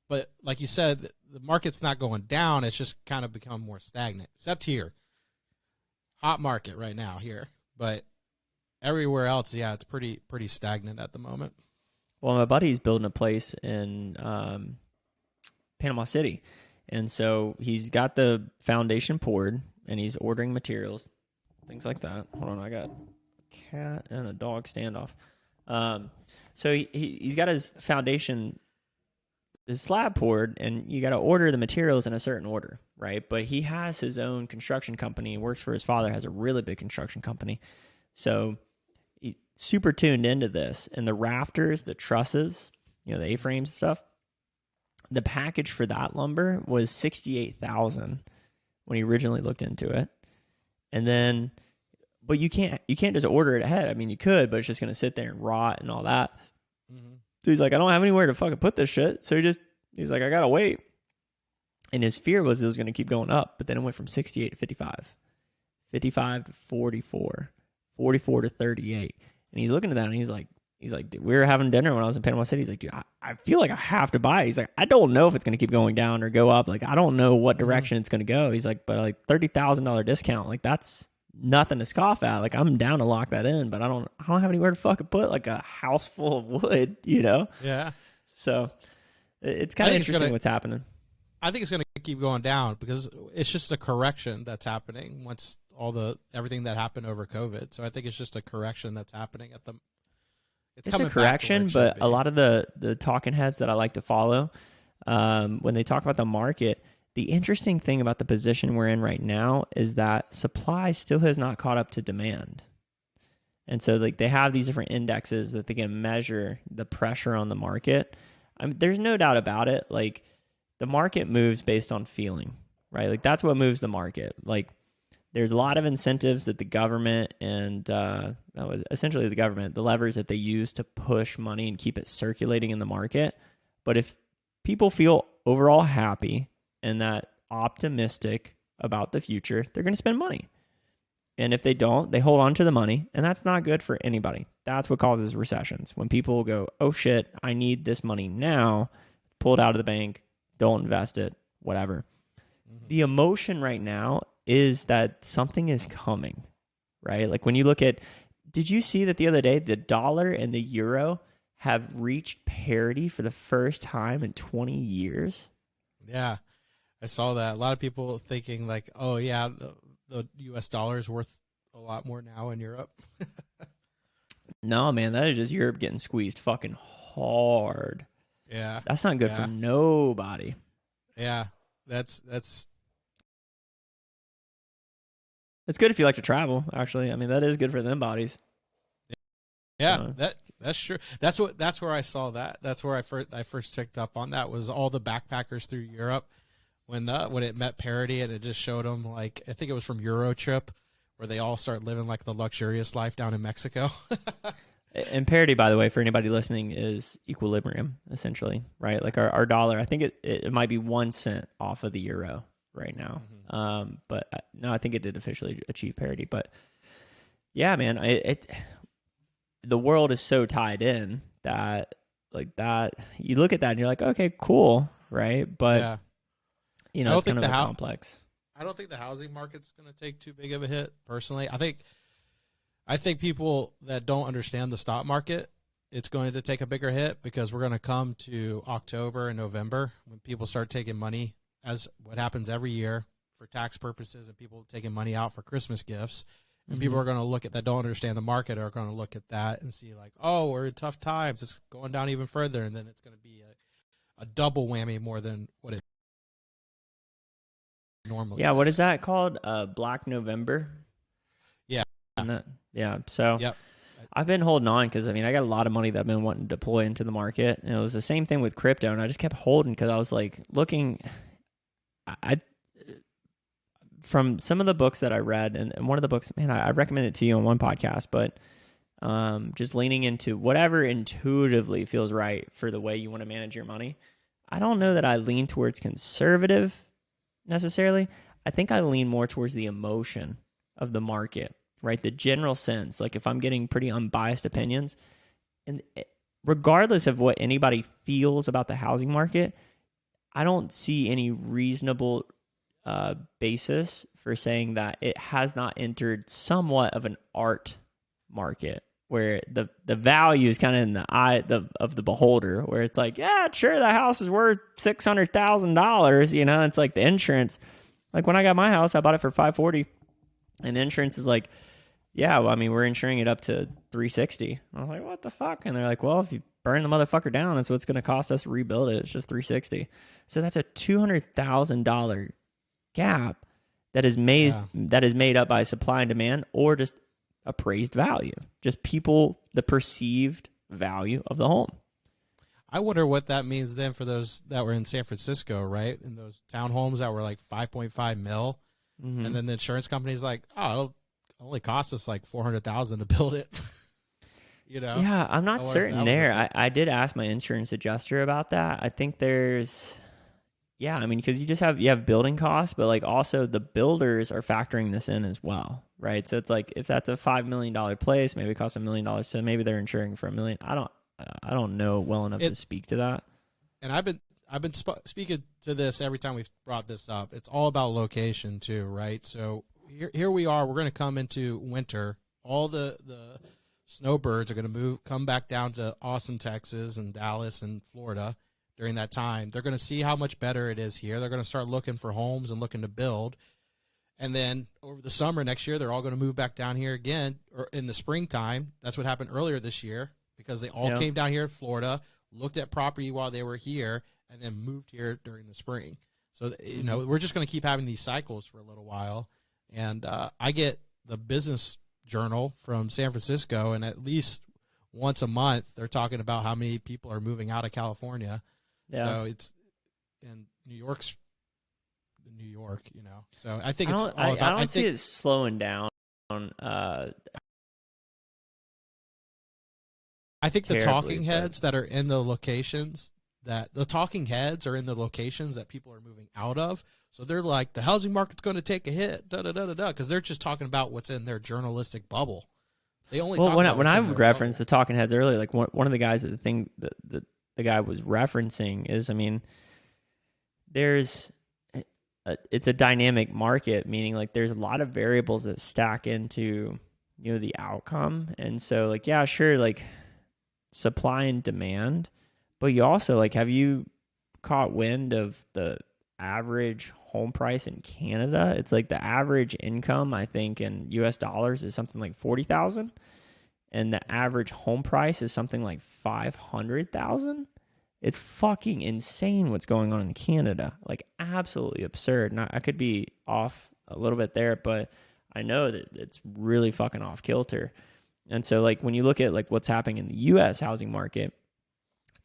But like you said, the market's not going down. It's just kind of become more stagnant, except here. Hot market right now here. But everywhere else, yeah, it's pretty stagnant at the moment. Well, my buddy's building a place in Panama City. And so he's got the foundation poured, and he's ordering materials, things like that. Hold on, I got a cat and a dog standoff. So he's got his foundation, his slab poured, and you got to order the materials in a certain order, right? But he has his own construction company. He works for his father, has a really big construction company. So he's super tuned into this. And the rafters, the trusses, the A-frames and stuff, the package for that lumber was $68,000 when he originally looked into it. And then, but you can't just order it ahead. I mean, you could, but it's just going to sit there and rot and all that. Mm-hmm. So he's like, I don't have anywhere to fucking put this shit. So he's like, I got to wait. And his fear was it was going to keep going up, but then it went from 68 to 55, 55 to 44, 44 to 38. And he's looking at that and he's like, dude, we were having dinner when I was in Panama City. He's like, dude, I feel like I have to buy it. He's like, I don't know if it's going to keep going down or go up. Like, I don't know what direction it's going to go. He's like, but like $30,000 discount, like that's nothing to scoff at. Like, I'm down to lock that in, but I don't have anywhere to fucking put like a house full of wood, Yeah. So it's kind of interesting what's happening. I think it's going to keep going down because it's just a correction that's happening once everything that happened over COVID. So I think it's just a correction that's happening at the. It's a correction, but a lot of the talking heads that I like to follow, when they talk about the market, the interesting thing about the position we're in right now is that supply still has not caught up to demand. And so like they have these different indexes that they can measure the pressure on the market. There's no doubt about it. Like the market moves based on feeling, right? Like that's what moves the market. Like there's a lot of incentives that the government and essentially the government, the levers that they use to push money and keep it circulating in the market. But if people feel overall happy and that optimistic about the future, they're going to spend money. And if they don't, they hold on to the money, and that's not good for anybody. That's what causes recessions. When people go, oh shit, I need this money now, pull it out of the bank, don't invest it, whatever. Mm-hmm. The emotion right now is that something is coming, right? Like when you look at, did you see that the other day, the dollar and the euro have reached parity for the first time in 20 years? Yeah, I saw that. A lot of people thinking like, oh yeah, the U.S. dollar is worth a lot more now in Europe. No, man, that is just Europe getting squeezed fucking hard. Yeah. That's not good for nobody. Yeah, that's it's good if you like to travel, actually. I mean, that is good for them bodies. Yeah, that's true. That's where I saw that. That's where I first picked up on that was all the backpackers through Europe when it met parity, and it just showed them like I think it was from Euro Trip where they all start living like the luxurious life down in Mexico. And parity, by the way, for anybody listening, is equilibrium essentially, right? Like our dollar, I think it might be 1 cent off of the euro right now. Mm-hmm. But no, I think it did officially achieve parity. But yeah, man, the world is so tied in that like that you look at that and you're like, okay, cool, right? But it's kind of complex. I don't think the housing market's going to take too big of a hit. Personally, I think people that don't understand the stock market, it's going to take a bigger hit because we're going to come to October and November when people start taking money, as what happens every year for tax purposes, and people taking money out for Christmas gifts. And people are going to look at that, don't understand the market, are going to look at that and see like, oh, we're in tough times. It's going down even further. And then it's going to be a double whammy more than what it normally is. What is that called? Black November? Yeah. Yeah. So yep. I've been holding on because, I mean, I got a lot of money that I've been wanting to deploy into the market. And it was the same thing with crypto. And I just kept holding because I was like looking – from some of the books that I read, and one of the books, man, I recommend it to you on one podcast, but just leaning into whatever intuitively feels right for the way you want to manage your money. I don't know that I lean towards conservative necessarily. I think I lean more towards the emotion of the market, right? The general sense, like if I'm getting pretty unbiased opinions, and regardless of what anybody feels about the housing market, I don't see any reasonable basis for saying that it has not entered somewhat of an art market where the value is kind of in the eye of the beholder, where it's like, yeah, sure, the house is worth $600,000. You know, it's like the insurance. Like when I got my house, I bought it for $540, and the insurance is like, yeah, well, I mean, we're insuring it up to $360. I was like, what the fuck? And they're like, well, if you burn the motherfucker down, that's what it's going to cost us to rebuild it. It's just $360. So that's a $200,000 gap that is made up by supply and demand, or just appraised value, just people, the perceived value of the home. I wonder what that means then for those that were in San Francisco, right? In those townhomes that were like 5.5 mil, and then the insurance company's like, oh, it'll only cost us like $400,000 to build it. You know? Yeah, I'm not certain there. I did ask my insurance adjuster about that. I think there's, yeah, I mean, because you have building costs, but like also the builders are factoring this in as well, right? So it's like if that's a $5 million place, maybe it costs $1 million, so maybe they're insuring for $1 million. I don't know well enough to speak to that. And I've been speaking to this every time we've brought this up. It's all about location too, right? So here we are. We're going to come into winter. All the snowbirds are going to come back down to Austin, Texas, and Dallas and Florida during that time. They're going to see how much better it is here. They're going to start looking for homes and looking to build. And then over the summer next year, they're all going to move back down here again, or in the springtime. That's what happened earlier this year, because they all came down here in Florida, looked at property while they were here, and then moved here during the spring. So, you know, we're just going to keep having these cycles for a little while. And I get the business journal from San Francisco, and at least once a month, they're talking about how many people are moving out of California. Yeah. So it's in New York, you know. So I think I don't see it slowing down. I think the talking heads that are in the locations that people are moving out of. So they're like, the housing market's going to take a hit, because they're just talking about what's in their journalistic bubble. They only talk about when I referenced the talking heads earlier, like one of the guys that the guy was referencing is, I mean, it's a dynamic market, meaning like there's a lot of variables that stack into, you know, the outcome. And so like, yeah, sure, like supply and demand, but you also like, have you caught wind of the average home price in Canada? It's like the average income, I think, in US dollars is something like 40,000, and the average home price is something like 500,000. It's fucking insane what's going on in Canada. Like absolutely absurd. Now, I could be off a little bit there, but I know that it's really fucking off kilter. And so like when you look at like what's happening in the US housing market,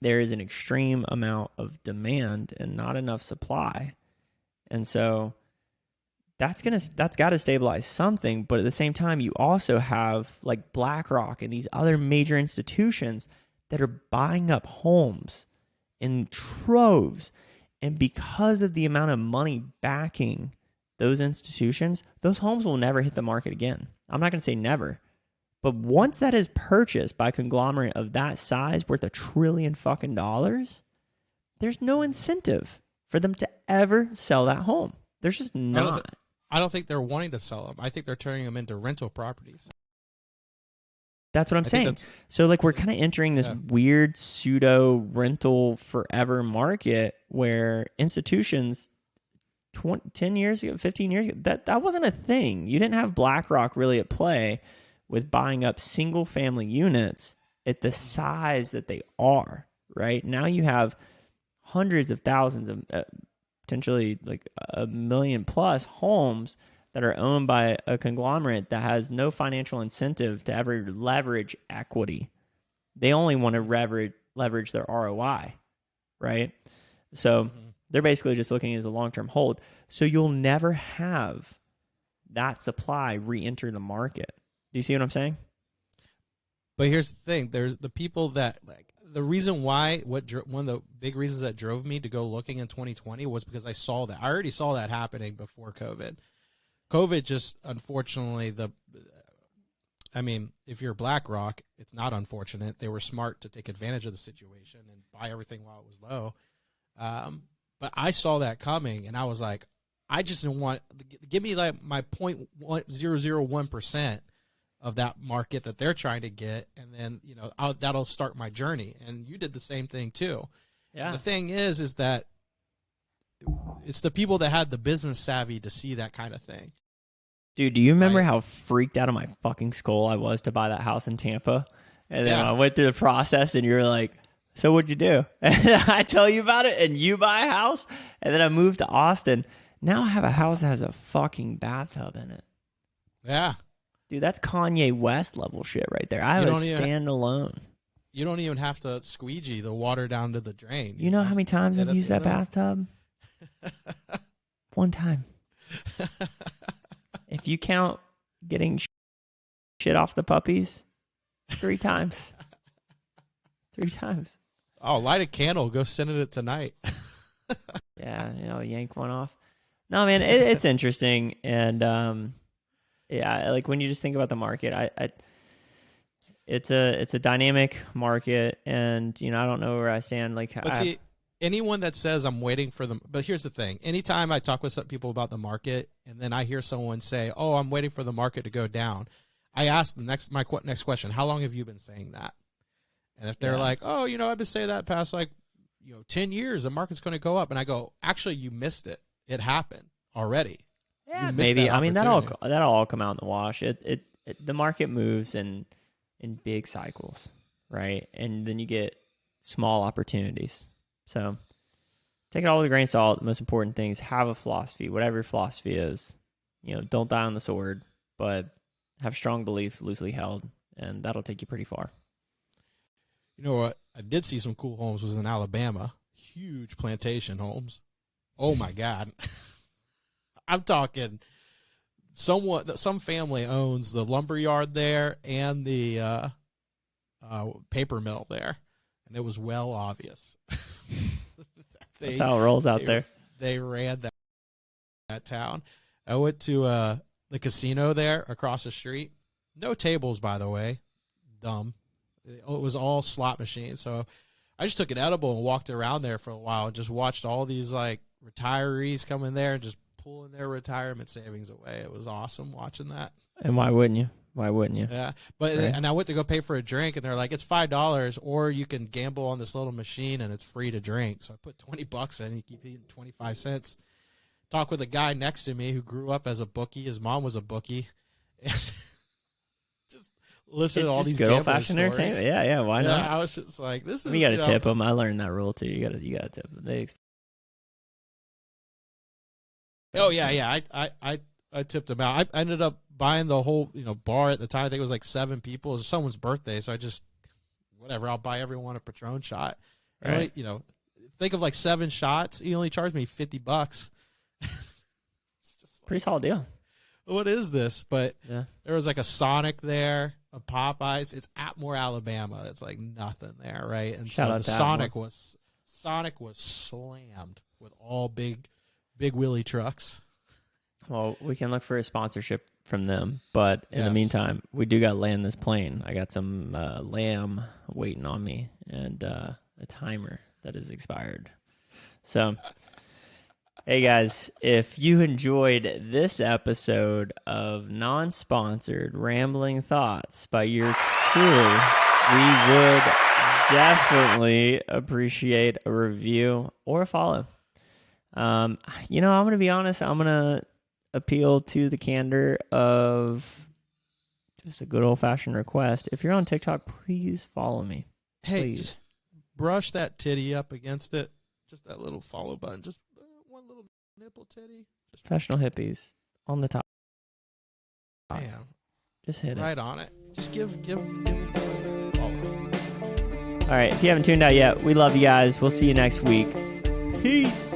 there is an extreme amount of demand and not enough supply. And so that's got to stabilize something. But at the same time, you also have like BlackRock and these other major institutions that are buying up homes in troves. And because of the amount of money backing those institutions, those homes will never hit the market again. I'm not going to say never. But once that is purchased by a conglomerate of that size, worth $1 trillion fucking dollars, there's no incentive for them to ever sell that home. There's just not. I don't think they're wanting to sell them. I think they're turning them into rental properties. That's what I'm saying. So like we're kind of entering this weird pseudo rental forever market where institutions 10 years ago, 15 years ago, that wasn't a thing. You didn't have BlackRock really at play with buying up single family units at the size that they are, right? Now you have hundreds of thousands of potentially like 1 million plus homes that are owned by a conglomerate that has no financial incentive to ever leverage equity. They only want to leverage their ROI, right? So they're basically just looking as a long-term hold. So you'll never have that supply re-enter the market. Do you see what I'm saying? But here's the thing: there's the people that like the reason why. One of the big reasons that drove me to go looking in 2020 was because I saw that. I already saw that happening before COVID. COVID just, unfortunately, if you're BlackRock, it's not unfortunate. They were smart to take advantage of the situation and buy everything while it was low. But I saw that coming, and I was like, I just didn't want, give me like my 0.001% of that market that they're trying to get, and then, that'll start my journey. And you did the same thing too. Yeah. And the thing is that it's the people that had the business savvy to see that kind of thing. Dude, do you remember how freaked out of my fucking skull I was to buy that house in Tampa? And then I went through the process, and you're like, so what'd you do? And I tell you about it, and you buy a house, and then I moved to Austin. Now I have a house that has a fucking bathtub in it. Yeah. Dude, that's Kanye West level shit right there. I have a standalone. You don't even have to squeegee the water down to the drain. You know how many times I've used that bathtub? One time. If you count getting shit off the puppies, 3 times. 3 times. Oh, light a candle. Go send it tonight. Yeah, yank one off. No, man, it's interesting. And, like when you just think about the market, it's a dynamic market. And, I don't know where I stand. See, anyone that says I'm waiting for them, but here's the thing. Anytime I talk with some people about the market and then I hear someone say, oh, I'm waiting for the market to go down, I ask my next question, how long have you been saying that? And if they're like, oh, I've been saying that past 10 years, the market's going to go up. And I go, actually, you missed it. It happened already. Yeah, maybe. That'll all come out in the wash. The market moves in big cycles, right? And then you get small opportunities. So take it all with a grain of salt. The most important thing is have a philosophy, whatever your philosophy is. Don't die on the sword, but have strong beliefs loosely held, and that'll take you pretty far. You know what? I did see some cool homes was in Alabama. Huge plantation homes. Oh, my God. I'm talking some family owns the lumber yard there and the paper mill there, and it was well obvious. That's how it rolls out there. They ran that town. I went to the casino there across the street. No tables, by the way. Dumb. It was all slot machines. So I just took an edible and walked around there for a while and just watched all these retirees come in there and just pulling their retirement savings away. It was awesome watching that. And why wouldn't you? Yeah, but right. And I went to go pay for a drink, and they're like, it's $5, or you can gamble on this little machine, and it's free to drink. So I put $20 in, and you keep eating 25 cents. Talk with a guy next to me who grew up as a bookie. His mom was a bookie. And just listen to all these good old-fashioned entertainment. Yeah, why not? I was just like, this is. You got to tip them. I learned that rule too. You got to tip them. Oh yeah. I tipped them out. I ended up buying the whole bar at the time. I think it was 7 people. It was someone's birthday, so I just whatever. I'll buy everyone a Patron shot. Right. Think of 7 shots. He only charged me $50. It's just pretty solid deal. What is this? But there was a Sonic there, a Popeyes. It's Atmore, Alabama. It's nothing there, right? And Shout out to Sonic was slammed with all big Willie trucks. Well, we can look for a sponsorship from them, but in the meantime, we do got to land this plane. I got some lamb waiting on me and a timer that is expired. So, hey guys, if you enjoyed this episode of non-sponsored Rambling Thoughts by yours truly, we would definitely appreciate a review or a follow. I'm going to be honest. I'm going to appeal to the candor of just a good old-fashioned request. If you're on TikTok, please follow me. Hey, please. Just brush that titty up against it. Just that little follow button. Just one little nipple titty. Just professional hippies on the top. Damn. Just hit it. Right on it. Just give follow. All right. If you haven't tuned out yet, we love you guys. We'll see you next week. Peace.